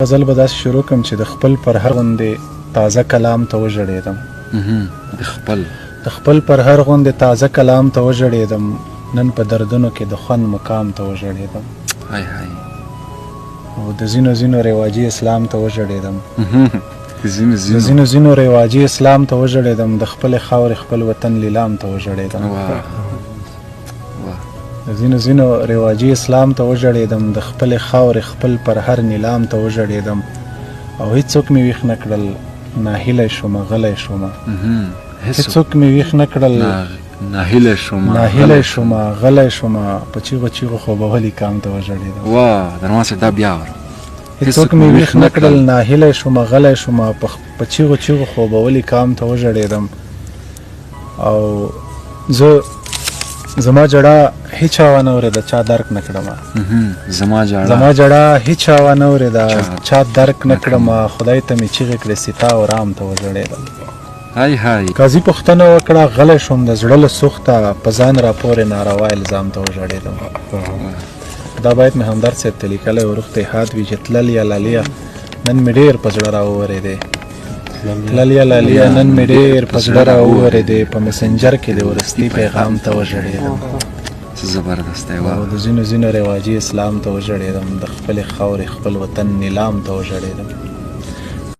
غزل به داسې شروع کړم چې د خپل پر هر غوندې تازه کلام ته وژړېدم. د خپل پر هر غوندې تازه کلام ته وژړېدم، نن په دردونو کې د خوند مقام ته وژړېدم. او د ځینو رواجي اسلام ته وژړېدم. د ځینو رواجي اسلام ته وژړېدم، د خپلې خاورې خپل وطن لیلام ته وژړېدم. د ځینو رواجي اسلام ته وژړېدم، د خپلې خاورې خپل پر هر نیلام ته وژړېدم. او هیڅوک مې ویښ نه کړل، ناهیلی شومه غلی شومه. هیڅوک مې ویښ نه کړل، ناهیلی شومه غلی شومه. په چیغو چیغو خوبولي کام ته وژړېدم. هیڅوک مې ویښ نه کړل، ناهیلی شومه غلی شومه. په چیغو چیغو خوبولي کام ته وژړېدم. او زما جړه هیچا ونه اورېده، چا درک نه کړمه. زما جړه هیچا ونه اورېده، چا درک نه کړمه. خدای ته مې چیغې کړې ستا او رام ته وژړېدم. قاضي پوښتنه وکړه غلی شوم، د زړه له سوخته په ځان راپورې ناروا الزام ته وژړېدم. دا باید مې همدرد صاحب ته لیکلی و، روغ ته یې ښاد وي چې تللیه لاليه نن مې ډېر په زړه راوورېدې. تللیه لاليه نن مې ډېر په زړه راوورېدې، په مسنجر کې د وروستي پیغام ته وژړېدم. او د ځینو رواجي اسلام ته وژړېدم، د خپلې خاورې خپل وطن نیلام ته وژړېدم.